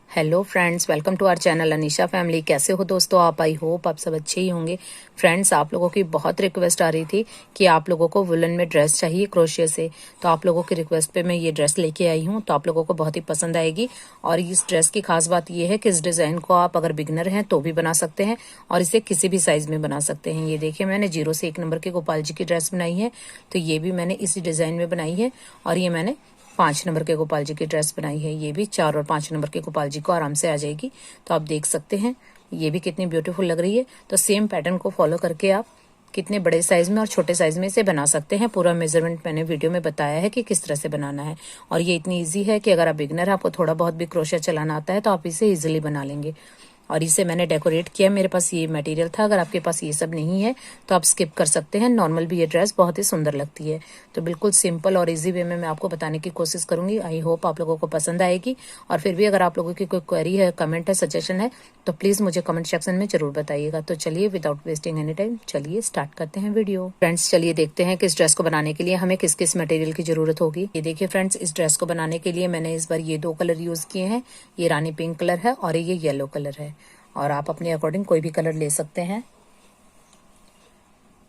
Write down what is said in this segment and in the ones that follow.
Hello friends, welcome to our channel Anisha family. कैसे हो दोस्तों आप? आई होप आप सब अच्छे ही होंगे। फ्रेंड्स, आप लोगों की बहुत रिक्वेस्ट आ रही थी कि आप लोगों को वुलन में ड्रेस चाहिए क्रोशिया से, तो आप लोगों की रिक्वेस्ट पे मैं ये ड्रेस लेके आई हूँ। तो आप लोगों को बहुत ही पसंद आएगी। और इस ड्रेस की खास बात ये है कि इस डिज़ाइन को आप अगर बिगनर हैं तो भी बना सकते हैं और इसे किसी भी साइज़ में बना सकते हैं। ये देखिए, मैंने 0 से 1 नंबर के गोपाल जी की ड्रेस बनाई है, तो ये भी मैंने इसी डिज़ाइन में बनाई है। और ये मैंने 5 नंबर के गोपाल जी की ड्रेस बनाई है, ये भी 4 और 5 नंबर के गोपाल जी को आराम से आ जाएगी। तो आप देख सकते हैं ये भी कितनी ब्यूटीफुल लग रही है। तो सेम पैटर्न को फॉलो करके आप कितने बड़े साइज में और छोटे साइज में इसे बना सकते हैं। पूरा मेजरमेंट मैंने वीडियो में बताया है कि किस तरह से बनाना है। और ये इतनी इजी है कि अगर आप बिगनर है, आपको थोड़ा बहुत भी क्रोशिया चलाना आता है, तो आप इसे इजीली बना लेंगे। और इसे मैंने डेकोरेट किया, मेरे पास ये मटेरियल था। अगर आपके पास ये सब नहीं है तो आप स्किप कर सकते हैं। नॉर्मल भी ये ड्रेस बहुत ही सुंदर लगती है। तो बिल्कुल सिंपल और इजी वे में मैं आपको बताने की कोशिश करूंगी। आई होप आप लोगों को पसंद आएगी। और फिर भी अगर आप लोगों की कोई क्वेरी है, कमेंट है, सजेशन है, तो प्लीज मुझे कमेंट सेक्शन में जरूर बताइएगा। तो चलिए विदाउट वेस्टिंग एनी टाइम, चलिए स्टार्ट करते हैं वीडियो। फ्रेंड्स, चलिए देखते हैं कि इस ड्रेस को बनाने के लिए हमें किस किस मटेरियल की जरूरत होगी। ये देखिए फ्रेंड्स, इस ड्रेस को बनाने के लिए मैंने इस बार ये 2 कलर यूज किए हैं। ये रानी पिंक कलर है और ये येलो कलर है। और आप अपने अकॉर्डिंग कोई भी कलर ले सकते हैं।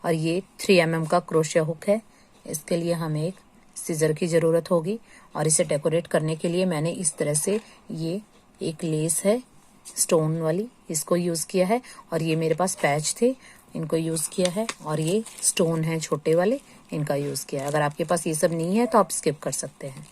और ये 3 mm का क्रोशिया हुक है। इसके लिए हमें एक सीजर की ज़रूरत होगी। और इसे डेकोरेट करने के लिए मैंने इस तरह से ये एक लेस है स्टोन वाली, इसको यूज़ किया है। और ये मेरे पास पैच थे, इनको यूज़ किया है। और ये स्टोन है छोटे वाले, इनका यूज़ किया है। अगर आपके पास ये सब नहीं है तो आप स्किप कर सकते हैं।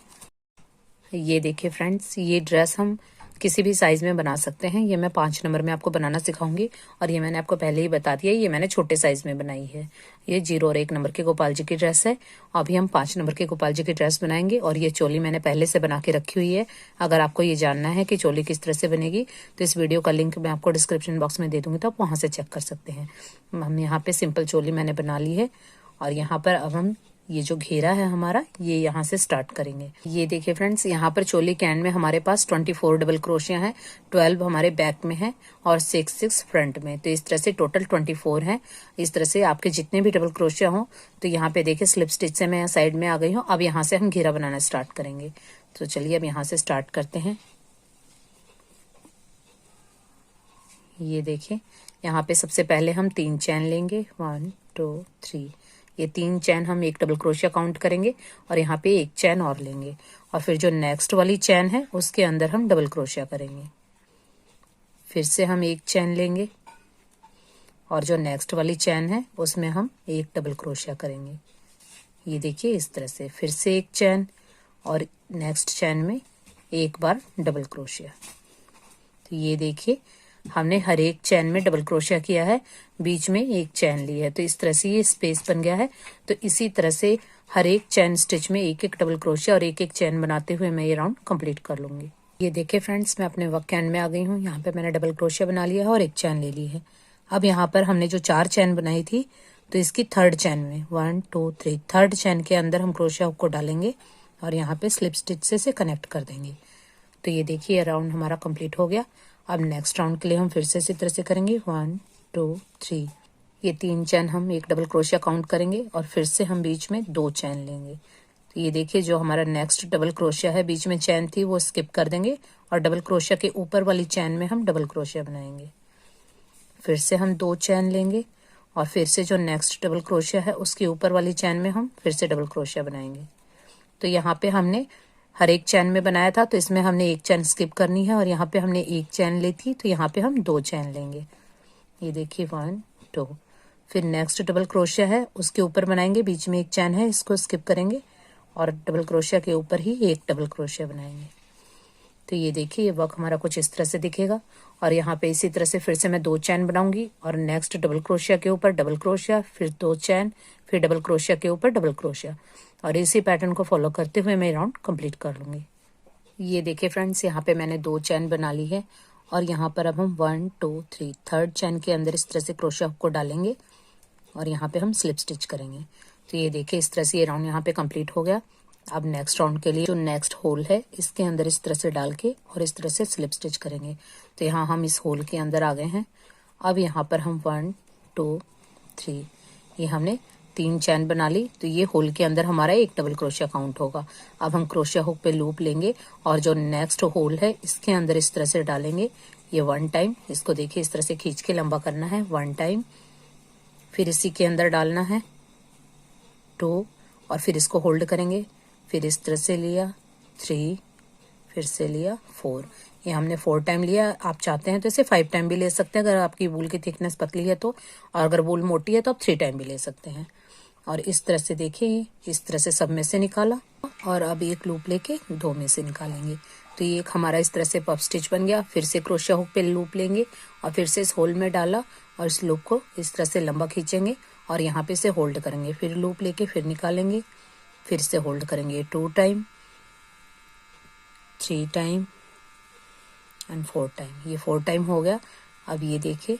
ये देखिए फ्रेंड्स, ये ड्रेस हम किसी भी साइज में बना सकते हैं। ये मैं 5 नंबर में आपको बनाना सिखाऊंगी। और ये मैंने आपको पहले ही बता दिया, ये मैंने छोटे साइज में बनाई है। ये 0 और 1 नंबर के गोपाल जी की ड्रेस है। अभी हम 5 नंबर के गोपाल जी की ड्रेस बनाएंगे। और ये चोली मैंने पहले से बना के रखी हुई है। अगर आपको ये जानना है कि चोली किस तरह से बनेगी तो इस वीडियो का लिंक मैं आपको डिस्क्रिप्शन बॉक्स में दे दूंगी, तो आप वहां से चेक कर सकते हैं। हम यहाँ पे सिंपल चोली मैंने बना ली है। और यहाँ पर अब हम ये जो घेरा है हमारा, ये यहाँ से स्टार्ट करेंगे। ये देखिए फ्रेंड्स, यहाँ पर चोली के एंड में हमारे पास 24 डबल क्रोशिया है। 12 हमारे बैक में है और 6 फ्रंट में। तो इस तरह से टोटल 24 है। इस तरह से आपके जितने भी डबल क्रोशिया हो, तो यहाँ पे देखिए स्लिप स्टिच से मैं साइड में आ गई हूँ। अब यहाँ से हम घेरा बनाना स्टार्ट करेंगे। तो चलिए अब यहाँ से स्टार्ट करते हैं। ये देखिए, यहाँ पे सबसे पहले हम 3 चैन लेंगे, 1 2 3। ये 3 चैन हम एक डबल क्रोशिया काउंट करेंगे और यहाँ पे 1 चैन और लेंगे। और फिर जो नेक्स्ट वाली चैन है उसके अंदर हम डबल क्रोशिया करेंगे। फिर से हम 1 चैन लेंगे और जो नेक्स्ट वाली चैन है उसमें हम 1 डबल क्रोशिया करेंगे। ये देखिए इस तरह से, फिर से 1 चैन और नेक्स्ट चैन में 1 बार डबल क्रोशिया। तो ये देखिए, हमने हर एक चैन में डबल क्रोशिया किया है, बीच में 1 चैन ली है। तो इस तरह से ये स्पेस बन गया है। तो इसी तरह से हर एक चैन स्टिच में 1 1 डबल क्रोशिया और 1 1 चैन बनाते हुए मैं ये राउंड कंप्लीट कर लूंगी। ये देखिए फ्रेंड्स, मैं अपने वर्क के एंड में आ गई हूँ। यहाँ पे मैंने डबल क्रोशिया बना लिया है और 1 चैन ले ली है। अब यहाँ पर हमने जो 4 चैन बनाई थी, तो इसकी 3rd चैन में 1 2 3 3rd चैन के अंदर हम क्रोशिया हुक को डालेंगे और यहाँ पे स्लिप स्टिच से कनेक्ट कर देंगे। तो ये देखिए राउंड हमारा कंप्लीट हो गया। अब नेक्स्ट राउंड के लिए हम फिर से इसी तरह से करेंगे, 1 2 3। ये 3 चैन हम 1 डबल क्रोशिया काउंट करेंगे और फिर से हम बीच में 2 चैन लेंगे। तो ये देखिए, जो हमारा नेक्स्ट डबल क्रोशिया है, बीच में चैन थी वो स्किप कर देंगे और डबल क्रोशिया के ऊपर वाली चैन में हम डबल क्रोशिया बनाएंगे। फिर से हम 2 चैन लेंगे और फिर से जो नेक्स्ट डबल क्रोशिया है उसके ऊपर वाली चैन में हम फिर से डबल क्रोशिया बनाएंगे। तो यहाँ पे हमने हर एक चैन में बनाया था, तो इसमें हमने 1 चैन स्किप करनी है। और यहाँ पे हमने 1 चैन ली थी, तो यहाँ पे हम 2 चैन लेंगे। ये देखिए 1 2। फिर नेक्स्ट डबल क्रोशिया है उसके ऊपर बनाएंगे, बीच में 1 चैन है, इसको स्किप करेंगे और डबल क्रोशिया के ऊपर ही 1 डबल क्रोशिया बनाएंगे। तो ये देखिए, ये वर्क हमारा कुछ इस तरह से दिखेगा। और यहाँ पे इसी तरह से फिर से मैं 2 चैन बनाऊंगी और नेक्स्ट डबल क्रोशिया के ऊपर डबल क्रोशिया, फिर 2 चैन, फिर डबल क्रोशिया के ऊपर डबल क्रोशिया। और इसी पैटर्न को फॉलो करते हुए मैं राउंड कंप्लीट कर लूंगी। ये देखिए फ्रेंड्स, यहाँ पे मैंने 2 चैन बना ली है और यहाँ पर अब हम 1 2 3 3rd चैन के अंदर इस तरह से क्रोशिया हुक को डालेंगे और यहाँ पे हम स्लिप स्टिच करेंगे। तो ये देखिए, इस तरह से ये राउंड यहाँ पे कंप्लीट हो गया। अब नेक्स्ट राउंड के लिए जो नेक्स्ट होल है इसके अंदर इस तरह से डाल के और इस तरह से स्लिप स्टिच करेंगे। तो यहाँ हम इस होल के अंदर आ गए हैं। अब यहाँ पर हम 1 2 3, ये हमने 3 चैन बना ली, तो ये होल के अंदर हमारा एक डबल क्रोशिया काउंट होगा। अब हम क्रोशिया हुक पे लूप लेंगे और जो नेक्स्ट होल है इसके अंदर इस तरह से डालेंगे। ये 1 टाइम, इसको देखिए इस तरह से खींच के लंबा करना है 1 टाइम, फिर इसी के अंदर डालना है 2 और फिर इसको होल्ड करेंगे, फिर इस तरह से लिया 3, फिर से लिया 4। ये हमने 4 टाइम लिया। आप चाहते हैं तो इसे 5 टाइम भी ले सकते हैं अगर आपकी वूल की थिकनेस पतली है तो, और अगर वूल मोटी है तो आप 3 टाइम भी ले सकते हैं। और इस तरह से देखिए, इस तरह से सब में से निकाला और अब एक लूप लेके 2 में से निकालेंगे। तो ये एक हमारा इस तरह से पफ स्टिच बन गया। फिर से क्रोशिया हुक पे लूप लेंगे और फिर से इस होल में डाला और इस लूप को इस तरह से लंबा खींचेंगे और यहाँ पे से होल्ड करेंगे, फिर लूप लेके फिर निकालेंगे, फिर से होल्ड करेंगे 2 टाइम, 3 टाइम एंड 4 टाइम। ये 4 टाइम हो गया। अब ये देखिए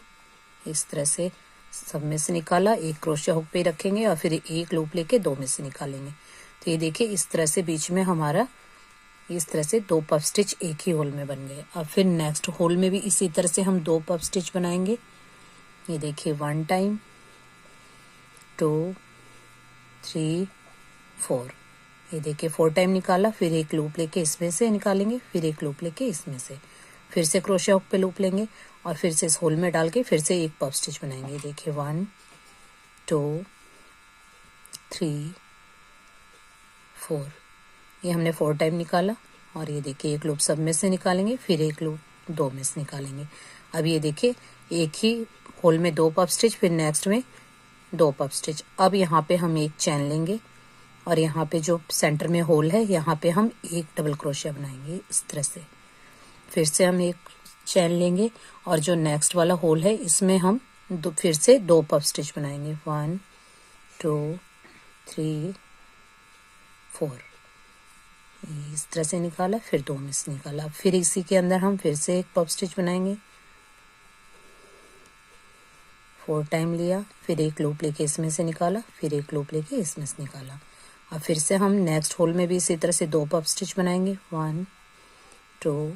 इस तरह से सब में से निकाला, एक क्रोशिया हुक पे रखेंगे और फिर एक लूप लेके 2 में से निकालेंगे। तो ये देखिए इस तरह से बीच में हमारा इस तरह से 2 पफ स्टिच एक ही होल में बन गए। अब फिर नेक्स्ट होल में भी इसी तरह से हम 2 पफ स्टिच बनाएंगे। ये देखिए 1 टाइम, 2, 3, 4। ये देखिए 4 टाइम निकाला, फिर एक लूप लेके इसमें से निकालेंगे, फिर एक लूप लेके इसमें से, फिर से क्रोशिया हुक पे लूप लेंगे और फिर से इस होल में डाल के फिर से एक पफ स्टिच बनाएंगे। देखिए 1, 2, 3, 4। ये हमने 4 टाइम निकाला और ये देखिए एक लूप सब में से निकालेंगे, फिर एक लूप 2 में से निकालेंगे। अब ये देखिए एक ही होल में 2 पफ स्टिच, फिर नेक्स्ट में 2 पफ स्टिच। अब यहाँ पे हम एक चैन लेंगे और यहाँ पे जो सेंटर में होल है यहाँ पे हम एक डबल क्रोशिया बनाएंगे इस तरह से। फिर से हम एक चैन लेंगे और जो नेक्स्ट वाला होल है इसमें हम फिर से 2 पफ स्टिच बनाएंगे। 1, 2, 3, 4। इस तरह से निकाला, फिर 2 में से निकाला। फिर इसी के अंदर हम फिर से एक पफ स्टिच बनाएंगे। 4 टाइम लिया, फिर एक लूप लेके इसमें से निकाला, फिर एक लूप लेके इसमें से निकाला। अब फिर से हम नेक्स्ट होल में भी इसी तरह से 2 पफ स्टिच बनाएंगे। 1, 2,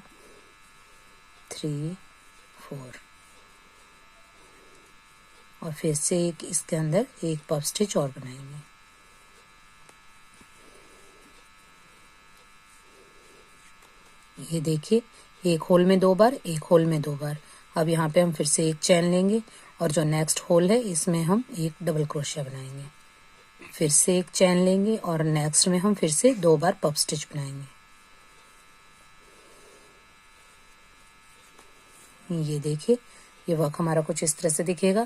3, 4 और फिर से एक इसके अंदर एक पफ स्टिच और बनाएंगे। ये देखिए एक होल में 2 बार, एक होल में 2 बार। अब यहाँ पे हम फिर से एक चैन लेंगे और जो नेक्स्ट होल है इसमें हम एक डबल क्रोशिया बनाएंगे। फिर से एक चैन लेंगे और नेक्स्ट में हम फिर से 2 बार पफ स्टिच बनाएंगे। ये देखिए ये वर्क हमारा कुछ इस तरह से दिखेगा।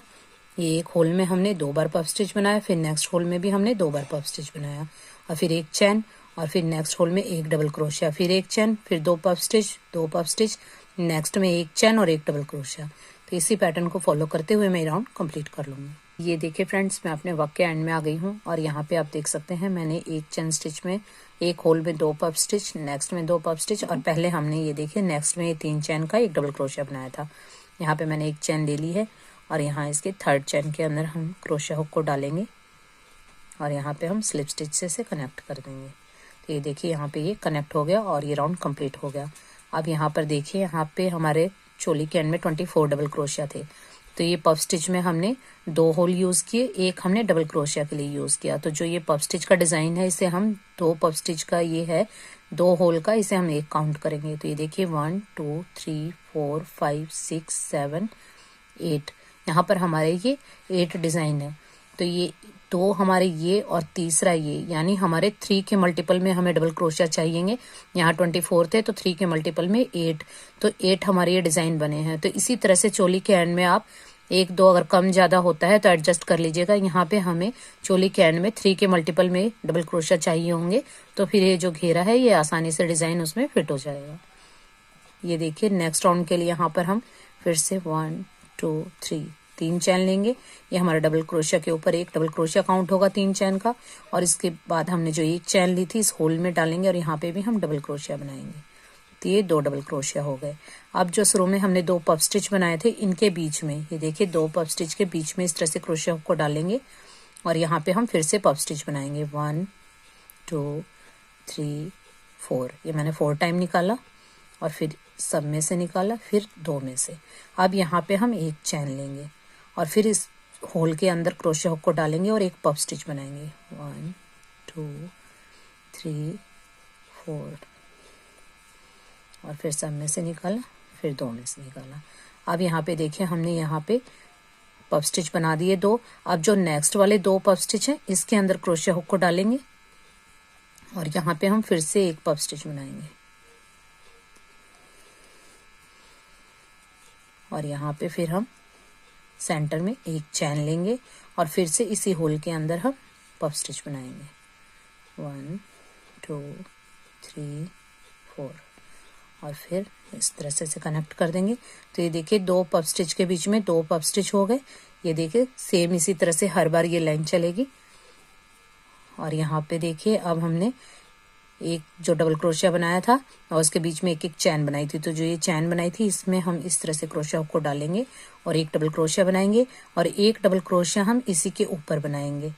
ये एक होल में हमने 2 बार पफ स्टिच बनाया, फिर नेक्स्ट होल में भी हमने 2 बार पफ स्टिच बनाया और फिर एक चैन और फिर नेक्स्ट होल में एक डबल क्रोशिया, फिर एक चैन, फिर 2 puff stitch, 2 puff stitch, next में एक चैन और एक डबल क्रोशिया। तो इसी पैटर्न को फॉलो करते हुए मैं राउंड कंप्लीट कर लूँगी। ये देखिए फ्रेंड्स, मैं अपने वर्क के एंड में आ गई हूँ और यहाँ पे आप देख सकते हैं मैंने एक चैन स्टिच में एक होल में 2 पफ स्टिच, नेक्स्ट में 2 पफ स्टिच और पहले हमने ये देखिए नेक्स्ट में ये 3 चैन का एक डबल क्रोशिया बनाया था। यहाँ पे मैंने एक चैन ले ली है और यहाँ इसके 3rd चैन के अंदर हम क्रोशिया हुक को डालेंगे और यहाँ पे हम स्लिप स्टिच से कनेक्ट कर देंगे। तो ये देखिए यहाँ पे ये कनेक्ट हो गया और ये राउंड कंप्लीट हो गया। अब यहाँ पर देखिए यहाँ पे हमारे चोली के एंड में 24 डबल क्रोशिया थे। तो ये पफ स्टिच में हमने 2 होल यूज़ किए, एक हमने डबल क्रोशिया के लिए यूज़ किया। तो जो ये पफ स्टिच का डिज़ाइन है इसे हम 2 पफ स्टिच का ये है 2 होल का, इसे हम एक काउंट करेंगे। तो ये देखिए 1, 2, 3, 4, 5, 6, 7, 8। यहाँ पर हमारे ये 8 डिज़ाइन है। तो ये 2 हमारे ये और तीसरा ये, यानी हमारे 3 के मल्टीपल में हमें डबल क्रोशिया चाहिए। यहाँ 24 थे तो 3 के मल्टीपल में 8, तो 8 हमारे ये डिज़ाइन बने हैं। तो इसी तरह से चोली के एंड में आप 1-2 अगर कम ज़्यादा होता है तो एडजस्ट कर लीजिएगा। यहाँ पे हमें चोली के एंड में 3 के मल्टीपल में डबल क्रोशिया चाहिए होंगे, तो फिर ये जो घेरा है ये आसानी से डिज़ाइन उसमें फिट हो जाएगा। ये देखिए नेक्स्ट राउंड के लिए यहाँ पर हम फिर से 1, 2, 3 चैन लेंगे। ये हमारा डबल क्रोशिया के ऊपर एक डबल क्रोशिया काउंट होगा 3 चैन का और इसके बाद हमने जो एक चैन ली थी इस होल में डालेंगे और यहाँ पे भी हम डबल क्रोशिया बनाएंगे। तो ये 2 डबल क्रोशिया हो गए। अब जो शुरू में हमने 2 पफ स्टिच बनाए थे इनके बीच में ये देखिए 2 पफ स्टिच के बीच में इस तरह से क्रोशिया हुक को डालेंगे और यहाँ पे हम फिर से पफ स्टिच बनाएंगे। 1, 2, 3, 4। ये मैंने 4 टाइम निकाला और फिर सब में से निकाला, फिर 2 में से। अब यहाँ पे हम एक चैन लेंगे और फिर इस होल के अंदर क्रोशिया हुक को डालेंगे और एक पफ स्टिच बनाएंगे। 1 2 3 4 और फिर सब में से निकाला, फिर 2 में से निकाला। अब यहाँ पे देखिए हमने यहाँ पे पफ स्टिच बना दिए 2। अब जो नेक्स्ट वाले 2 पफ स्टिच हैं इसके अंदर क्रोशिया हुक को डालेंगे और यहाँ पे हम फिर से एक पफ स्टिच बनाएंगे और यहाँ पे फिर हम सेंटर में एक चैन लेंगे और फिर से इसी होल के अंदर हम पफ स्टिच बनाएंगे। 1 2 3 4 और फिर इस तरह से कनेक्ट कर देंगे। तो ये देखिए 2 पफ स्टिच के बीच में 2 पफ स्टिच हो गए। ये देखिए सेम इसी तरह से हर बार ये लाइन चलेगी। और यहाँ पे देखिए अब हमने एक जो डबल क्रोशिया बनाया था और उसके बीच में एक एक चैन बनाई थी। तो जो ये चैन बनाई थी इसमें हम इस तरह से क्रोशिया हुक को डालेंगे और एक डबल क्रोशिया बनाएंगे और एक डबल क्रोशिया हम इसी के ऊपर बनाएंगे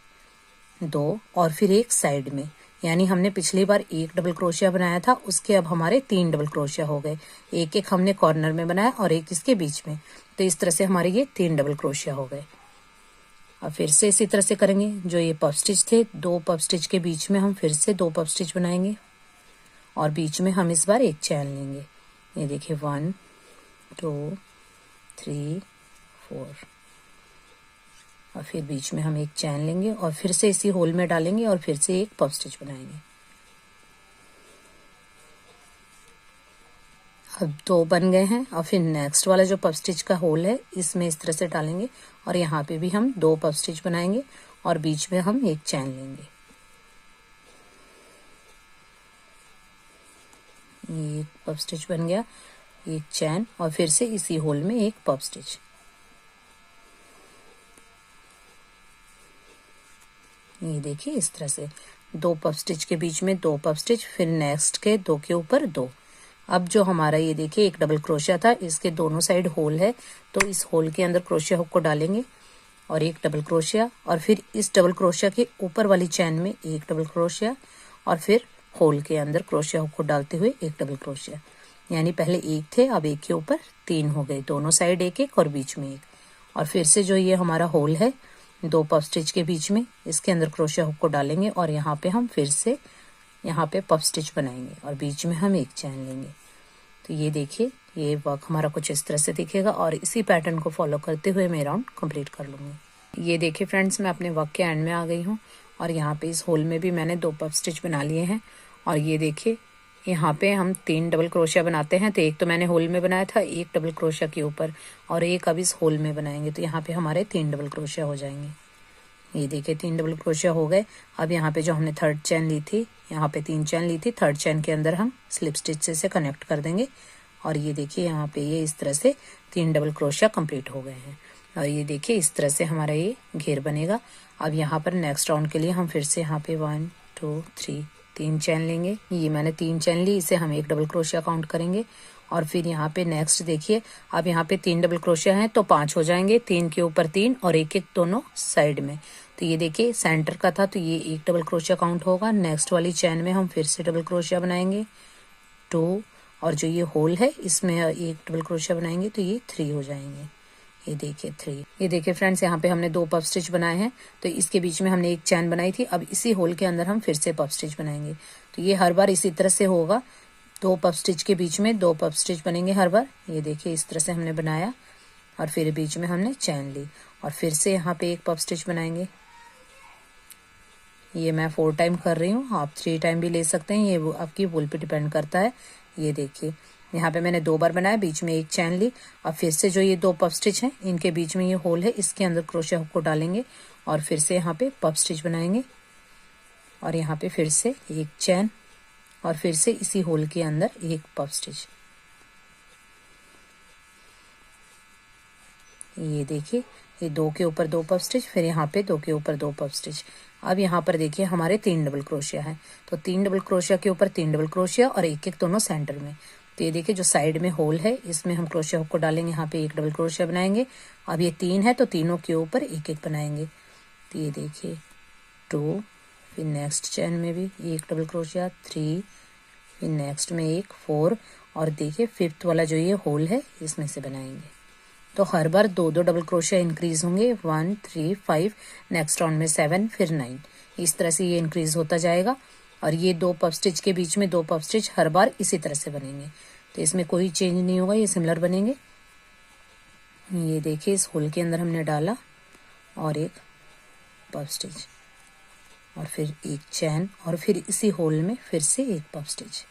2 और फिर एक साइड में। यानी हमने पिछली बार एक डबल क्रोशिया बनाया था, उसके अब हमारे 3 डबल क्रोशिया हो गए। एक एक हमने कॉर्नर में बनाया और एक इसके बीच में। तो इस तरह से हमारे ये 3 डबल क्रोशिया हो गए। अब फिर से इसी तरह से करेंगे। जो ये पफ स्टिच थे 2 पफ स्टिच के बीच में हम फिर से 2 पफ स्टिच बनाएंगे और बीच में हम इस बार एक चैन लेंगे। ये देखिए 1 2 3 4 और फिर बीच में हम एक चैन लेंगे और फिर से इसी होल में डालेंगे और फिर से एक पफ स्टिच बनाएंगे। अब 2 बन गए हैं और फिर नेक्स्ट वाला जो पफ स्टिच का होल है इसमें इस तरह से डालेंगे और यहाँ पे भी हम 2 पफ स्टिच बनाएंगे और बीच में हम एक चैन लेंगे। ये एक पफ स्टिच बन गया, एक चैन और फिर से इसी होल में एक पफ स्टिच। ये देखिए इस तरह से 2 पफ स्टिच के बीच में 2 पफ स्टिच, फिर नेक्स्ट के 2 के ऊपर 2। अब जो हमारा ये देखिए एक डबल क्रोशिया था, इसके दोनों साइड होल है, तो इस होल के अंदर क्रोशिया हुक को डालेंगे और एक डबल क्रोशिया और फिर इस डबल क्रोशिया के ऊपर वाली चैन में एक डबल क्रोशिया और फिर होल के अंदर क्रोशिया हुक को डालते हुए एक डबल क्रोशिया। यानी पहले एक थे, अब एक के ऊपर 3 हो गए, दोनों साइड एक एक और बीच में एक। और फिर से जो ये हमारा होल है 2 पफ स्टिच के बीच में, इसके अंदर क्रोशिया हुक को डालेंगे और यहाँ पे हम फिर से यहाँ पे पफ स्टिच बनाएंगे और बीच में हम एक चैन लेंगे। तो ये देखिए ये वर्क हमारा कुछ इस तरह से दिखेगा और इसी पैटर्न को फॉलो करते हुए मैं राउंड कंप्लीट कर लूँगी। ये देखिए फ्रेंड्स, मैं अपने वर्क के एंड में आ गई हूँ और यहाँ पे इस होल में भी मैंने 2 पफ स्टिच बना लिए हैं। और ये देखिए यहाँ पे हम 3 डबल क्रोशिया बनाते हैं, तो एक तो मैंने होल में बनाया था, एक डबल क्रोशिया के ऊपर और एक अब इस होल में बनाएंगे। तो यहाँ पे हमारे 3 डबल क्रोशिया हो जाएंगे। ये देखिए 3 डबल क्रोशिया हो गए। अब यहाँ पे जो हमने 3rd चैन ली थी, यहाँ पे 3 चैन ली थी, 3rd चैन के अंदर हम स्लिप स्टिच से कनेक्ट कर देंगे और ये देखिए यहाँ पे ये इस तरह से 3 डबल क्रोशिया कंप्लीट हो गए हैं। और ये देखिए इस तरह से हमारा ये घेर बनेगा। अब यहाँ पर नेक्स्ट राउंड के लिए हम फिर से यहाँ पे 1 2 3 चैन लेंगे। ये मैंने 3 चैन ली, इसे हम एक डबल क्रोशिया काउंट करेंगे और फिर यहाँ पे नेक्स्ट देखिए अब यहाँ पे 3 डबल क्रोशिया हैं तो 5 हो जाएंगे, 3 के ऊपर 3 और एक एक दोनों साइड में। तो ये देखिए सेंटर का था तो ये एक डबल क्रोशिया काउंट होगा। नेक्स्ट वाली चैन में हम फिर से डबल क्रोशिया बनाएंगे 2 और जो ये होल है इसमें एक डबल क्रोशिया बनाएंगे तो ये 3 हो जाएंगे। ये देखिए 3। ये देखिए फ्रेंड्स, यहाँ पे हमने 2 पफ स्टिच बनाए हैं, तो इसके बीच में हमने एक चैन बनाई थी। अब इसी होल के अंदर हम फिर से पफ स्टिच बनाएंगे। तो ये हर बार इसी तरह से होगा, 2 पफ स्टिच के बीच में 2 पफ स्टिच बनेंगे हर बार। ये देखिए इस तरह से हमने बनाया और फिर बीच में हमने चैन ली और फिर से यहाँ पे एक पफ स्टिच बनाएंगे। ये मैं 4 टाइम कर रही हूँ, आप 3 टाइम भी ले सकते हैं, ये आपकी वूल पे डिपेंड करता है। ये देखिए यहाँ पे मैंने 2 बार बनाया, बीच में एक चैन ली और फिर से जो ये 2 पफ स्टिच हैं इनके बीच में ये होल है, इसके अंदर क्रोशिया हुक को डालेंगे और फिर से यहाँ पे पफ स्टिच बनाएंगे और यहाँ पे फिर से एक चैन और फिर से इसी होल के अंदर एक पफ स्टिच। ये देखिए ये 2 के ऊपर 2 पफ स्टिच, फिर यहाँ पे 2 के ऊपर 2 पफ स्टिच। अब यहाँ पर देखिए हमारे 3 डबल क्रोशिया है, तो 3 डबल क्रोशिया के ऊपर 3 डबल क्रोशिया और एक एक दोनों सेंटर में। तो ये देखिए जो साइड में होल है इसमें हम क्रोशिया हुक को डालेंगे, यहाँ पे एक डबल क्रोशिया बनाएंगे। अब ये 3 है तो तीनों के ऊपर एक एक बनाएंगे। तो ये देखिए 2, फिर नेक्स्ट चैन में भी एक डबल क्रोशिया 3, फिर नेक्स्ट में एक 4 और देखिए 5th वाला जो ये होल है इसमें से बनाएंगे। तो हर बार 2-2 डबल क्रोशिया इंक्रीज होंगे, 1 3 5, नेक्स्ट राउंड में 7, फिर 9। इस तरह से ये इंक्रीज होता जाएगा और ये 2 पफ स्टिच के बीच में 2 पफ स्टिच हर बार इसी तरह से बनेंगे। तो इसमें कोई चेंज नहीं होगा, ये सिमिलर बनेंगे। ये देखिए इस होल के अंदर हमने डाला और एक पफ स्टिच और फिर एक चैन और फिर इसी होल में फिर से एक पफ स्टिच।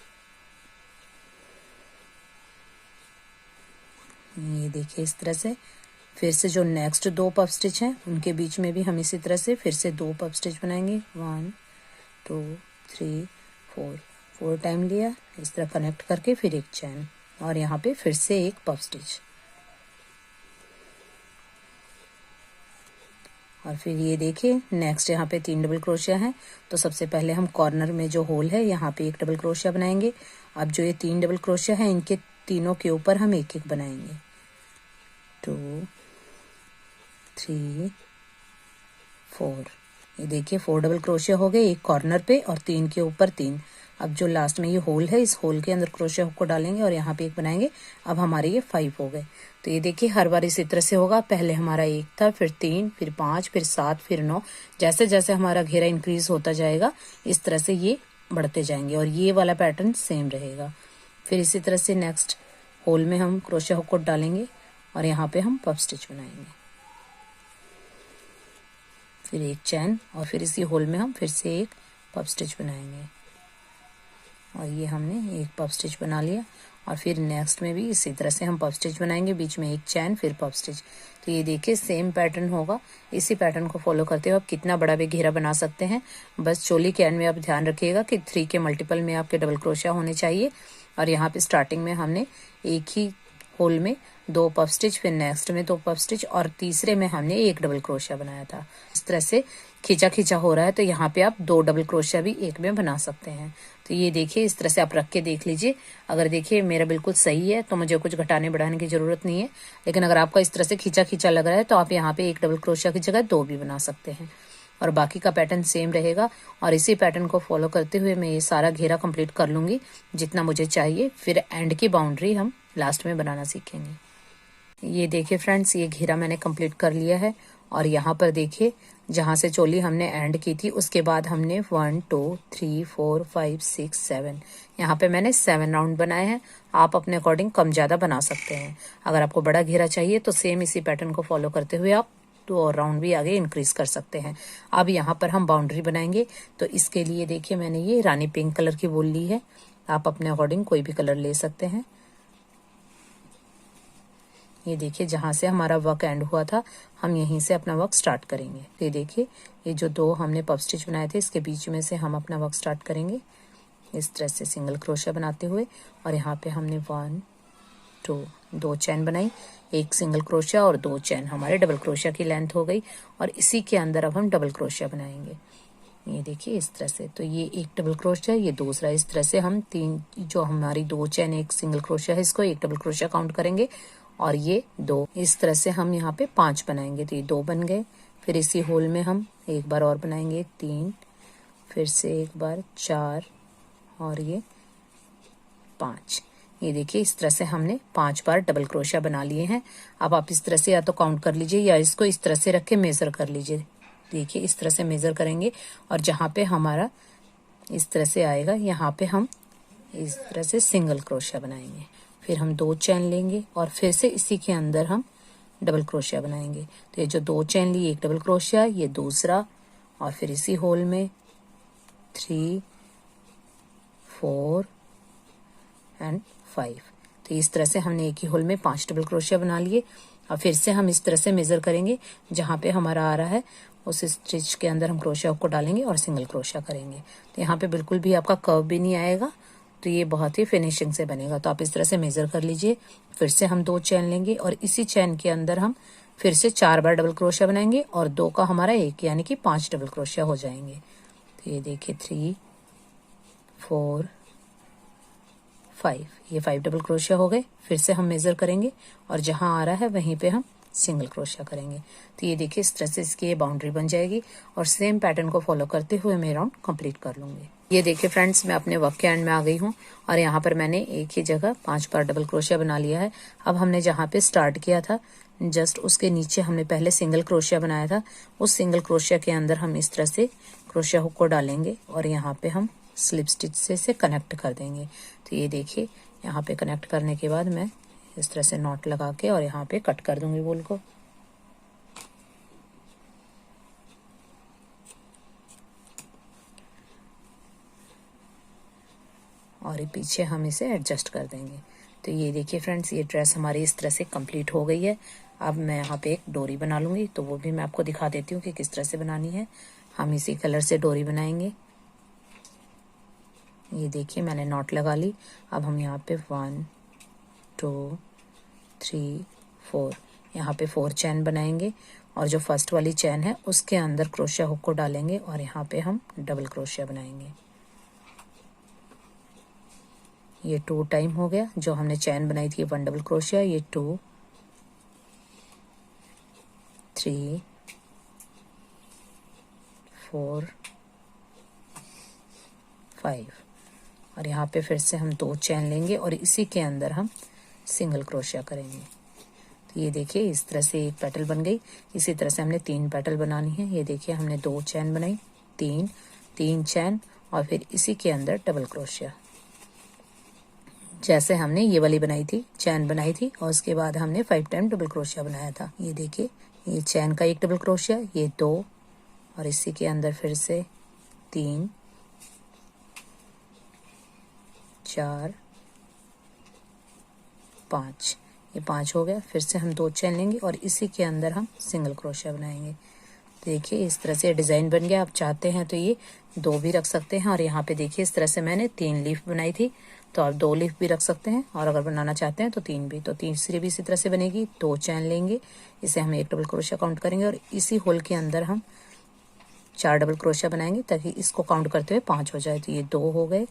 ये देखिए इस तरह से फिर से जो नेक्स्ट 2 पफ स्टिच हैं उनके बीच में भी हम इसी तरह से फिर से 2 पफ स्टिच बनाएंगे, 1 2 3 4 टाइम लिया, इस तरह कनेक्ट करके फिर एक चैन और यहाँ पे फिर से एक पफ स्टिच। और फिर ये देखिए नेक्स्ट यहाँ पे 3 डबल क्रोशिया हैं। तो सबसे पहले हम कॉर्नर में जो होल है यहाँ पे एक डबल क्रोशिया बनाएंगे। अब जो ये 3 डबल क्रोशिया हैं इनके तीनों के ऊपर हम एक एक बनाएंगे, 2 3 4। ये देखिए 4 डबल क्रोशिया हो गए एक कॉर्नर पे और 3 के ऊपर 3। अब जो लास्ट में ये होल है इस होल के अंदर क्रोशिया हुक को डालेंगे और यहाँ पे एक बनाएंगे। अब हमारे ये 5 हो गए। तो ये देखिए हर बार इसी तरह से होगा, पहले हमारा 1 था, फिर 3, फिर 5, फिर 7, फिर 9। जैसे जैसे हमारा घेरा इंक्रीज होता जाएगा इस तरह से ये बढ़ते जाएंगे और ये वाला पैटर्न सेम रहेगा। फिर इसी तरह से नेक्स्ट होल में हम क्रोशिया हुक को डालेंगे और यहाँ पे हम पफ स्टिच बनाएंगे, फिर एक चैन और फिर इसी होल में हम फिर से एक पफ स्टिच बनाएंगे और ये हमने एक पफ स्टिच बना लिया। और फिर नेक्स्ट में भी इसी तरह से हम पफ स्टिच बनाएंगे, बीच में एक चैन फिर पफ स्टिच। तो ये देखिए सेम पैटर्न होगा। इसी पैटर्न को फॉलो करते हुए आप कितना बड़ा भी घेरा बना सकते हैं। बस चोली के एंड में आप ध्यान रखिएगा कि 3 के मल्टीपल में आपके डबल क्रोशिया होने चाहिए। और यहाँ पे स्टार्टिंग में हमने एक ही होल में 2 पफ स्टिच, फिर नेक्स्ट में 2 पफ स्टिच और तीसरे में हमने एक डबल क्रोशिया बनाया था। इस तरह से खींचा खींचा हो रहा है तो यहाँ पे आप 2 डबल क्रोशिया भी एक में बना सकते हैं। तो ये देखिए इस तरह से आप रख के देख लीजिए। अगर देखिए मेरा बिल्कुल सही है तो मुझे कुछ घटाने बढ़ाने की जरूरत नहीं है, लेकिन अगर आपका इस तरह से खींचा खींचा लग रहा है तो आप यहाँ पे एक डबल क्रोशिया की जगह 2 भी बना सकते हैं और बाकी का पैटर्न सेम रहेगा। और इसी पैटर्न को फॉलो करते हुए मैं ये सारा घेरा कंप्लीट कर लूंगी जितना मुझे चाहिए। फिर एंड की बाउंड्री हम लास्ट में बनाना सीखेंगे। ये देखिए फ्रेंड्स ये घेरा मैंने कंप्लीट कर लिया है और यहाँ पर देखिए जहाँ से चोली हमने एंड की थी उसके बाद हमने 1 2 3 4 5 6 7 यहाँ पे मैंने 7 राउंड बनाए हैं। आप अपने अकॉर्डिंग कम ज़्यादा बना सकते हैं। अगर आपको बड़ा घेरा चाहिए तो सेम इसी पैटर्न को फॉलो करते हुए आप 2 और राउंड भी आगे इंक्रीज कर सकते हैं। अब यहाँ पर हम बाउंड्री बनाएंगे। तो इसके लिए देखिए मैंने ये रानी पिंक कलर की वूल ली है। आप अपने अकॉर्डिंग कोई भी कलर ले सकते हैं। ये देखिए जहाँ से हमारा वर्क एंड हुआ था हम यहीं से अपना वर्क स्टार्ट करेंगे। तो ये देखिए ये जो 2 हमने पफ स्टिच बनाए थे इसके बीच में से हम अपना वर्क स्टार्ट करेंगे इस तरह से सिंगल क्रोशिया बनाते हुए। और यहाँ पे हमने 1 2 चैन बनाई, एक सिंगल क्रोशिया और 2 चैन, हमारे डबल क्रोशिया की लेंथ हो गई। और इसी के अंदर अब हम डबल क्रोशिया बनाएंगे। ये देखिए इस तरह से। तो ये एक डबल क्रोशिया, ये दूसरा। इस तरह से हम 3 जो हमारी 2 चैन एक सिंगल क्रोशिया है इसको एक डबल क्रोशिया काउंट करेंगे और ये 2। इस तरह से हम यहाँ पे 5 बनाएंगे। तो ये 2 बन गए। फिर इसी होल में हम एक बार और बनाएंगे 3, फिर से एक बार 4 और ये 5। ये देखिए इस तरह से हमने 5 बार डबल क्रोशिया बना लिए हैं। अब आप इस तरह से या तो काउंट कर लीजिए या इसको इस तरह से रख के मेजर कर लीजिए। देखिए इस तरह से मेजर करेंगे और जहाँ पे हमारा इस तरह से आएगा यहाँ पे हम इस तरह से सिंगल क्रोशिया बनाएंगे। फिर हम 2 चैन लेंगे और फिर से इसी के अंदर हम डबल क्रोशिया बनाएंगे। तो ये जो 2 चैन ली एक डबल क्रोशिया, ये दूसरा और फिर इसी होल में 3 4 एंड 5। तो इस तरह से हमने एक ही होल में 5 डबल क्रोशिया बना लिए। और फिर से हम इस तरह से मेजर करेंगे जहाँ पे हमारा आ रहा है उस स्टिच के अंदर हम क्रोशिया को डालेंगे और सिंगल क्रोशिया करेंगे। तो यहाँ पे बिल्कुल भी आपका कर्व भी नहीं आएगा, तो ये बहुत ही फिनिशिंग से बनेगा। तो आप इस तरह से मेजर कर लीजिए। फिर से हम 2 चैन लेंगे और इसी चैन के अंदर हम फिर से 4 बार डबल क्रोशिया बनाएंगे और 2 का हमारा 1 यानी कि 5 डबल क्रोशिया हो जाएंगे। तो ये देखिए 3 4 5, ये 5 डबल क्रोशिया हो गए। फिर से हम मेजर करेंगे और जहाँ आ रहा है वहीं पे हम सिंगल क्रोशिया करेंगे। तो ये देखिए इस तरह से इसकी ये बाउंड्री बन जाएगी और सेम पैटर्न को फॉलो करते हुए मैं राउंड कंप्लीट कर लूँगी। ये देखिए फ्रेंड्स, मैं अपने वर्क के एंड में आ गई हूँ और यहाँ पर मैंने एक ही जगह 5 बार डबल क्रोशिया बना लिया है। अब हमने जहाँ पे स्टार्ट किया था जस्ट उसके नीचे हमने पहले सिंगल क्रोशिया बनाया था, उस सिंगल क्रोशिया के अंदर हम इस तरह से क्रोशिया हुक को डालेंगे और यहाँ पे हम स्लिप स्टिच से इसे कनेक्ट कर देंगे। तो ये देखिए यहाँ पे कनेक्ट करने के बाद मैं इस तरह से नॉट लगा के और यहाँ पे कट कर दूंगी वूल को। और ये पीछे हम इसे एडजस्ट कर देंगे। तो ये देखिए फ्रेंड्स, ये ड्रेस हमारी इस तरह से कंप्लीट हो गई है। अब मैं यहाँ पे एक डोरी बना लूँगी, तो वो भी मैं आपको दिखा देती हूँ कि किस तरह से बनानी है। हम इसी कलर से डोरी बनाएंगे। ये देखिए मैंने नॉट लगा ली। अब हम यहाँ पे 1 2 3 4 यहाँ पे 4 चैन बनाएंगे और जो फर्स्ट वाली चैन है उसके अंदर क्रोशिया हुक को डालेंगे और यहाँ पे हम डबल क्रोशिया बनाएंगे। ये 2 टाइम हो गया। जो हमने चैन बनाई थी 1 डबल क्रोशिया, ये 2 3 4 5 और यहाँ पे फिर से हम 2 चैन लेंगे और इसी के अंदर हम सिंगल क्रोशिया करेंगे। तो ये देखिए इस तरह से एक पेटल बन गई। इसी तरह से हमने 3 पेटल बनानी है। ये देखिए हमने 2 चैन बनाई, 3 चैन और फिर इसी के अंदर डबल क्रोशिया, जैसे हमने ये वाली बनाई थी, चैन बनाई थी और उसके बाद हमने 5 टाइम डबल क्रोशिया बनाया था। ये देखिए ये चैन का एक डबल क्रोशिया, ये 2 और इसी के अंदर फिर से 3 4 5, ये 5 हो गया। फिर से हम 2 चैन लेंगे और इसी के अंदर हम सिंगल क्रोशिया बनाएंगे। देखिए इस तरह से डिज़ाइन बन गया। आप चाहते हैं तो ये 2 भी रख सकते हैं और यहाँ पे देखिए इस तरह से मैंने 3 लीफ बनाई थी, तो आप 2 लीफ भी रख सकते हैं और अगर बनाना चाहते हैं तो 3 भी। तो तीसरी भी इसी तरह से बनेगी। 2 चैन लेंगे, इसे हम 1 डबल क्रोशिया काउंट करेंगे और इसी होल के अंदर हम 4 डबल क्रोशिया बनाएंगे ताकि इसको काउंट करते हुए 5 हो जाए। तो ये 2 हो गए,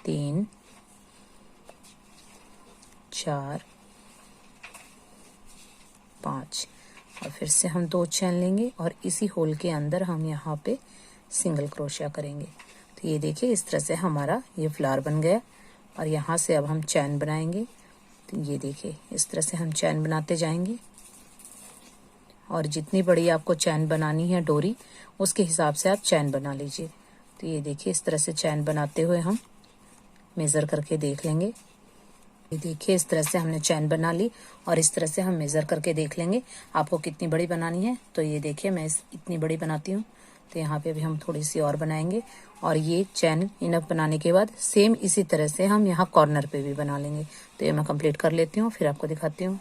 3 4 5 और फिर से हम 2 चैन लेंगे और इसी होल के अंदर हम यहाँ पे सिंगल क्रोशिया करेंगे। तो ये देखिए इस तरह से हमारा ये फ्लावर बन गया और यहाँ से अब हम चैन बनाएंगे। तो ये देखिए इस तरह से हम चैन बनाते जाएंगे और जितनी बड़ी आपको चैन बनानी है डोरी, उसके हिसाब से आप चैन बना लीजिए। तो ये देखिए इस तरह से चैन बनाते हुए हम मेज़र करके देख लेंगे। ये देखिए इस तरह से हमने चैन बना ली और इस तरह से हम मेज़र करके देख लेंगे आपको कितनी बड़ी बनानी है। तो ये देखिए मैं इतनी बड़ी बनाती हूँ। तो यहाँ पे भी हम थोड़ी सी और बनाएंगे और ये चैन इनफ बनाने के बाद सेम इसी तरह से हम यहाँ कॉर्नर पे भी बना लेंगे। तो ये मैं कंप्लीट कर लेती हूँ, फिर आपको दिखाती हूँ।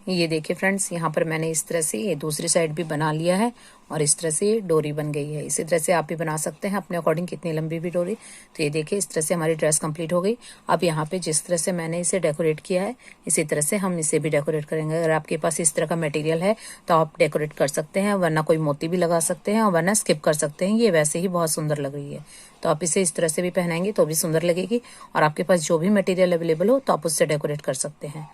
ये देखिए फ्रेंड्स, यहाँ पर मैंने इस तरह से ये दूसरी साइड भी बना लिया है और इस तरह से ये डोरी बन गई है। इसी तरह से आप भी बना सकते हैं अपने अकॉर्डिंग कितनी लंबी भी डोरी। तो ये देखिए इस तरह से हमारी ड्रेस कंप्लीट हो गई। अब यहाँ पे जिस तरह से मैंने इसे डेकोरेट किया है इसी तरह से हम इसे भी डेकोरेट करेंगे। अगर आपके पास इस तरह का मटेरियल है तो आप डेकोरेट कर सकते हैं, वरना कोई मोती भी लगा सकते हैं और वरना स्किप कर सकते हैं। ये वैसे ही बहुत सुंदर लग रही है। तो आप इसे इस तरह से भी पहनाएंगे तो भी सुंदर लगेगी और आपके पास जो भी मटेरियल अवेलेबल हो तो आप उससे डेकोरेट कर सकते हैं।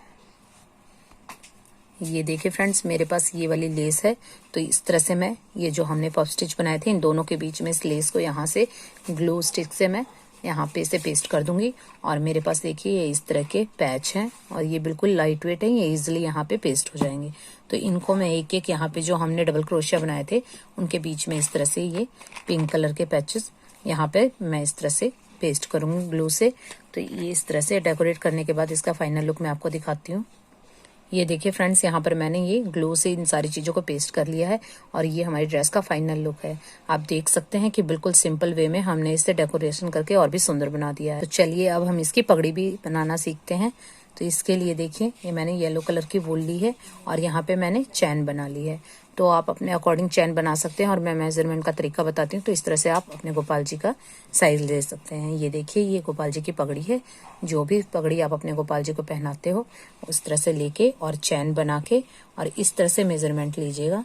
ये देखिए फ्रेंड्स, मेरे पास ये वाली लेस है। तो इस तरह से मैं ये जो हमने पफ स्टिच बनाए थे इन दोनों के बीच में इस लेस को यहाँ से ग्लू स्टिक से मैं यहाँ पे इसे पेस्ट कर दूंगी। और मेरे पास देखिए ये इस तरह के पैच हैं और ये बिल्कुल लाइट वेट है, ये इजिली यहाँ पे पेस्ट हो जाएंगे। तो इनको मैं एक एक यहाँ पे जो हमने डबल क्रोशिया बनाए थे उनके बीच में इस तरह से ये पिंक कलर के पैचेस यहाँ पे मैं इस तरह से पेस्ट करूंगी ग्लू से। तो ये इस तरह से डेकोरेट करने के बाद इसका फाइनल लुक मैं आपको दिखाती हूँ। ये देखिए फ्रेंड्स, यहाँ पर मैंने ये ग्लू से इन सारी चीज़ों को पेस्ट कर लिया है और ये हमारी ड्रेस का फाइनल लुक है। आप देख सकते हैं कि बिल्कुल सिंपल वे में हमने इसे डेकोरेशन करके और भी सुंदर बना दिया है। तो चलिए अब हम इसकी पगड़ी भी बनाना सीखते हैं। तो इसके लिए देखिए ये मैंने येलो कलर की वूल ली है और यहाँ पे मैंने चैन बना ली है। तो आप अपने अकॉर्डिंग चैन बना सकते हैं और मैं मेजरमेंट का तरीका बताती हूँ। तो इस तरह से आप अपने गोपाल जी का साइज ले सकते हैं। ये देखिए ये गोपाल जी की पगड़ी है। जो भी पगड़ी आप अपने गोपाल जी को पहनाते हो उस तरह से लेके और चैन बना के और इस तरह से मेजरमेंट लीजिएगा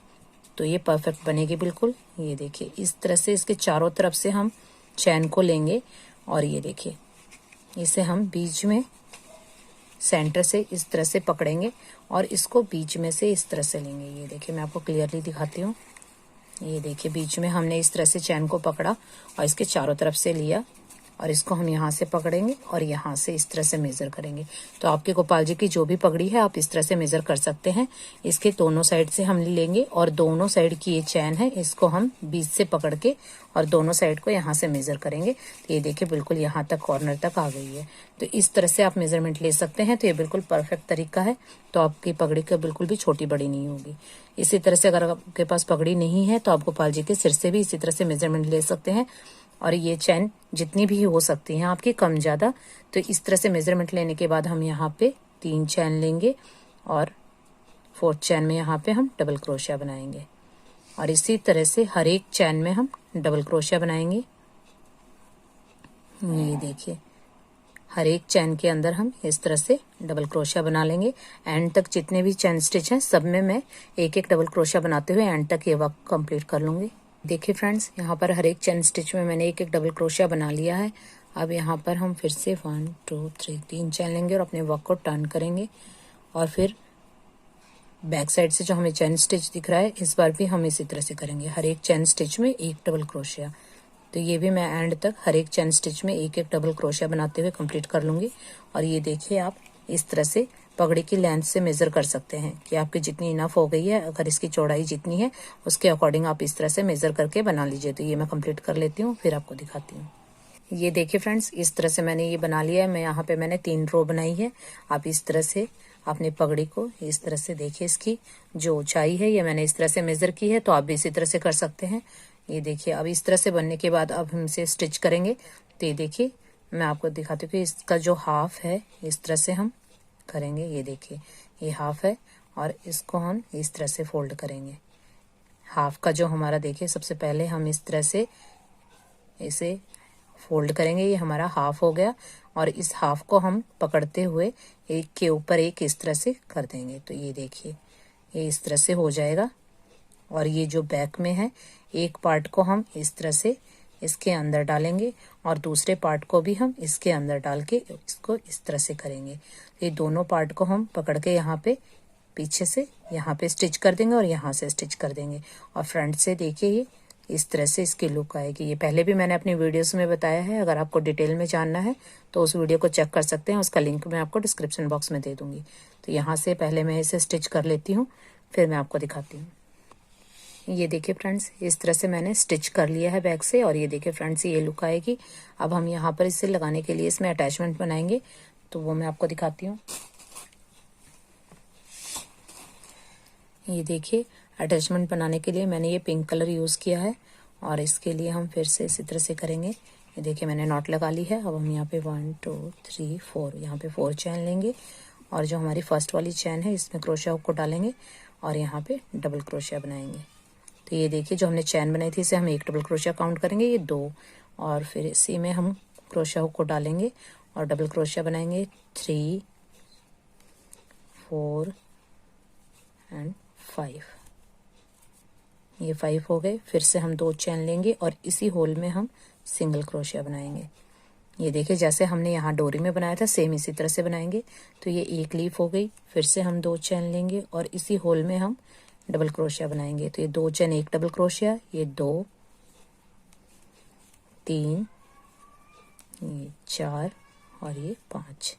तो ये परफेक्ट बनेगी बिल्कुल। ये देखिए इस तरह से इसके चारों तरफ से हम चैन को लेंगे और ये देखिए इसे हम बीच में सेंटर से इस तरह से पकड़ेंगे और इसको बीच में से इस तरह से लेंगे। ये देखिए मैं आपको क्लियरली दिखाती हूँ। ये देखिए बीच में हमने इस तरह से चैन को पकड़ा और इसके चारों तरफ से लिया और इसको हम यहाँ से पकड़ेंगे और यहाँ से इस तरह से मेज़र करेंगे। तो आपके गोपाल जी की जो भी पगड़ी है आप इस तरह से मेज़र कर सकते हैं। इसके दोनों साइड से हम लेंगे और दोनों साइड की ये चैन है इसको हम बीच से पकड़ के और दोनों साइड को यहाँ से मेज़र करेंगे। तो ये देखिए बिल्कुल यहाँ तक कॉर्नर तक आ गई है। तो इस तरह से आप मेज़रमेंट ले सकते हैं। तो ये बिल्कुल परफेक्ट तरीका है। तो आपकी पगड़ी का बिल्कुल भी छोटी बड़ी नहीं होगी। इसी तरह से अगर आपके पास पगड़ी नहीं है तो आप गोपाल जी के सिर से भी इसी तरह से मेज़रमेंट ले सकते हैं। और ये चैन जितनी भी हो सकती हैं आपकी कम ज़्यादा। तो इस तरह से मेज़रमेंट लेने के बाद हम यहाँ पे 3 चैन लेंगे और 4th चैन में यहाँ पे हम डबल क्रोशिया बनाएंगे और इसी तरह से हर एक चैन में हम डबल क्रोशिया बनाएंगे। ये देखिए हर एक चैन के अंदर हम इस तरह से डबल क्रोशिया बना लेंगे। एंड तक जितने भी चैन स्टिच हैं सब में मैं एक एक डबल क्रोशिया बनाते हुए एंड तक ये वर्क कंप्लीट कर लूँगी। देखिए फ्रेंड्स यहाँ पर हर एक चैन स्टिच में मैंने एक एक डबल क्रोशिया बना लिया है। अब यहाँ पर हम फिर से 1 2 3 3 चैन लेंगे और अपने वर्क को टर्न करेंगे और फिर बैक साइड से जो हमें चैन स्टिच दिख रहा है इस बार भी हम इसी तरह से करेंगे। हर एक चैन स्टिच में एक डबल क्रोशिया। तो ये भी मैं एंड तक हर एक चैन स्टिच में एक एक डबल क्रोशिया बनाते हुए कंप्लीट कर लूँगी। और ये देखिए आप इस तरह से पगड़ी की लेंथ से मेज़र कर सकते हैं कि आपकी जितनी इनफ हो गई है। अगर इसकी चौड़ाई जितनी है उसके अकॉर्डिंग आप इस तरह से मेज़र करके बना लीजिए। तो ये मैं कंप्लीट कर लेती हूँ फिर आपको दिखाती हूँ। ये देखिए फ्रेंड्स इस तरह से मैंने ये बना लिया है। मैं यहाँ पे मैंने 3 रो बनाई है। आप इस तरह से अपने पगड़ी को इस तरह से देखिए, इसकी जो ऊंचाई है ये मैंने इस तरह से मेज़र की है। तो आप भी इसी तरह से कर सकते हैं। ये देखिए अब इस तरह से बनने के बाद अब हम इसे स्टिच करेंगे। तो ये देखिए मैं आपको दिखाती हूँ कि इसका जो हाफ है इस तरह से हम करेंगे। ये देखिए ये हाफ है और इसको हम इस तरह से फोल्ड करेंगे। हाफ का जो हमारा देखिए सबसे पहले हम इस तरह से इसे फोल्ड करेंगे। ये हमारा हाफ हो गया और इस हाफ को हम पकड़ते हुए एक के ऊपर एक इस तरह से कर देंगे। तो ये देखिए ये इस तरह से हो जाएगा। और ये जो बैक में है एक पार्ट को हम इस तरह से इसके अंदर डालेंगे और दूसरे पार्ट को भी हम इसके अंदर डाल के इसको इस तरह से करेंगे। ये दोनों पार्ट को हम पकड़ के यहाँ पे पीछे से यहाँ पे स्टिच कर देंगे और यहाँ से स्टिच कर देंगे। और फ्रंट से देखिए ये इस तरह से इसकी लुक आएगी। ये पहले भी मैंने अपनी वीडियोस में बताया है। अगर आपको डिटेल में जानना है तो उस वीडियो को चेक कर सकते हैं। उसका लिंक मैं आपको डिस्क्रिप्शन बॉक्स में दे दूँगी। तो यहाँ से पहले मैं इसे स्टिच कर लेती हूँ फिर मैं आपको दिखाती हूँ। ये देखिए फ्रेंड्स इस तरह से मैंने स्टिच कर लिया है बैक से और ये देखिए फ्रेंड्स ये लुक आएगी। अब हम यहाँ पर इसे लगाने के लिए इसमें अटैचमेंट बनाएंगे। तो वो मैं आपको दिखाती हूँ। ये देखिए अटैचमेंट बनाने के लिए मैंने ये पिंक कलर यूज़ किया है और इसके लिए हम फिर से इसी तरह से करेंगे। ये देखिए मैंने नॉट लगा ली है। अब हम यहाँ पे 1 2 3 4 यहाँ पे 4 चैन लेंगे और जो हमारी फर्स्ट वाली चैन है इसमें क्रोशिया हुक को डालेंगे और यहाँ पे डबल क्रोशिया बनाएंगे। तो ये देखिए जो हमने चैन बनाई थी इसे हम एक डबल क्रोशिया काउंट करेंगे, ये 2 और फिर इसी में हम क्रोशिया हुक को डालेंगे और डबल क्रोशिया बनाएंगे 3 4 एंड 5। ये 5 हो गए। फिर से हम 2 चैन लेंगे और इसी होल में हम सिंगल क्रोशिया बनाएंगे। ये देखिए जैसे हमने यहाँ डोरी में बनाया था सेम इसी तरह से बनाएंगे। तो ये एक लीफ हो गई। फिर से हम 2 चैन लेंगे और इसी होल में हम डबल क्रोशिया बनाएंगे। तो ये 2 चैन एक डबल क्रोशिया, ये 2 3 ये 4 और ये 5।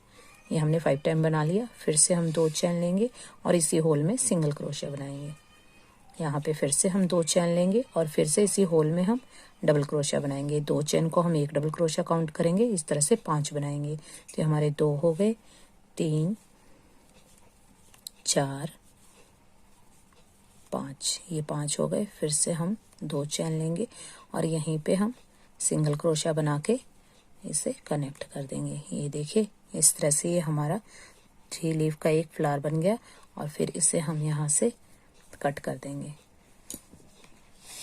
ये हमने 5 टाइम बना लिया। फिर से हम 2 चैन लेंगे और इसी होल में सिंगल क्रोशिया बनाएंगे। यहाँ पे फिर से हम 2 चैन लेंगे और फिर से इसी होल में हम डबल क्रोशिया बनाएंगे। 2 चैन को हम एक डबल क्रोशिया काउंट करेंगे, इस तरह से 5 बनाएंगे। तो हमारे 2 हो गए, 3 4 5, ये 5 हो गए। फिर से हम 2 चैन लेंगे और यहीं पे हम सिंगल क्रोशिया बना के इसे कनेक्ट कर देंगे। ये देखिए इस तरह से ये हमारा 3 लीफ का एक फ्लावर बन गया और फिर इसे हम यहाँ से कट कर देंगे।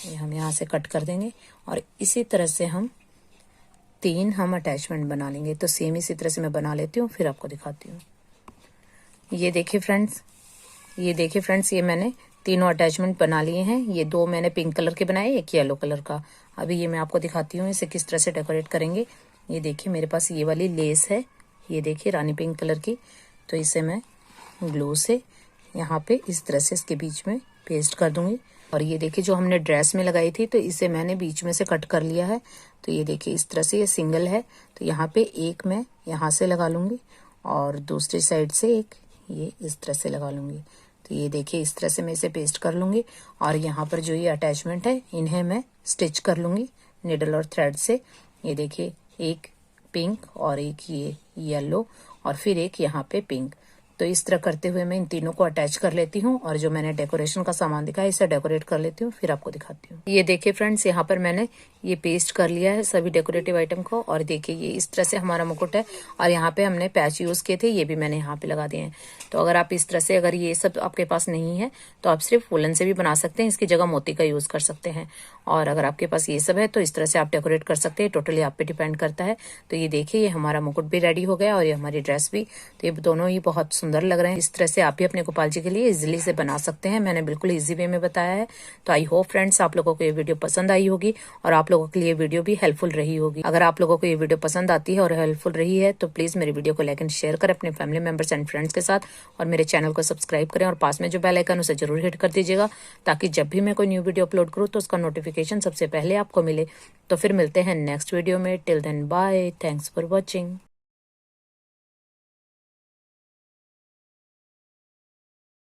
ये हम यहाँ से कट कर देंगे और इसी तरह से हम 3 हम अटैचमेंट बना लेंगे। तो सेम इसी तरह से मैं बना लेती हूँ फिर आपको दिखाती हूँ। ये देखिए फ्रेंड्स ये मैंने तीनों अटैचमेंट बना लिए हैं। ये 2 मैंने पिंक कलर के बनाए, एक येलो कलर का। अभी ये मैं आपको दिखाती हूँ इसे किस तरह से डेकोरेट करेंगे। ये देखिए मेरे पास ये वाली लेस है, ये देखिए रानी पिंक कलर की। तो इसे मैं ग्लू से यहाँ पे इस तरह से इसके बीच में पेस्ट कर दूंगी। और ये देखिए जो हमने ड्रेस में लगाई थी तो इसे मैंने बीच में से कट कर लिया है। तो ये देखिए इस तरह से ये सिंगल है, तो यहाँ पे एक मैं यहाँ से लगा लूंगी और दूसरी साइड से एक ये इस तरह से लगा लूंगी। तो ये देखिए इस तरह से मैं इसे पेस्ट कर लूंगी और यहाँ पर जो ये अटैचमेंट है इन्हें मैं स्टिच कर लूंगी निडल और थ्रेड से। ये देखिए एक पिंक और एक ये येलो और फिर एक यहाँ पे पिंक। तो इस तरह करते हुए मैं इन तीनों को अटैच कर लेती हूँ और जो मैंने डेकोरेशन का सामान दिखाया इसे डेकोरेट कर लेती हूँ, फिर आपको दिखाती हूँ। ये देखिए फ्रेंड्स, यहाँ पर मैंने ये पेस्ट कर लिया है सभी डेकोरेटिव आइटम को और देखिए ये इस तरह से हमारा मुकुट है। और यहाँ पे हमने पैच यूज किए थे, ये भी मैंने यहाँ पे लगा दिए हैं। तो अगर आप इस तरह से, अगर ये सब आपके पास नहीं है तो आप सिर्फ वुलन से भी बना सकते हैं, इसकी जगह मोती का यूज कर सकते हैं। और अगर आपके पास ये सब है तो इस तरह से आप डेकोरेट कर सकते हैं, टोटली आप पे डिपेंड करता है। तो ये देखिए ये हमारा मुकुट भी रेडी हो गया और ये हमारी ड्रेस भी। तो ये दोनों ही बहुत सुंदर लग रहे हैं। इस तरह से आप भी अपने गोपाल जी के लिए इजीली से बना सकते हैं। मैंने बिल्कुल इजी वे में बताया है। तो आई होप फ्रेंड्स आप लोगों को ये वीडियो पसंद आई होगी और आप लोगों के लिए वीडियो भी हेल्पफुल रही होगी। अगर आप लोगों को ये वीडियो पसंद आती है और हेल्पफुल रही है तो प्लीज मेरे वीडियो को लाइक एंड शेयर करें अपने फैमिली मेंबर्स एंड फ्रेंड्स के साथ और मेरे चैनल को सब्सक्राइब करें और पास में जो बेल आइकन उसे जरूर हिट कर दीजिएगा ताकि जब भी मैं कोई न्यू वीडियो अपलोड करूँ तो उसका नोटिफिकेशन सबसे पहले आपको मिले। तो फिर मिलते हैं नेक्स्ट वीडियो में। Till then bye, thanks for watching.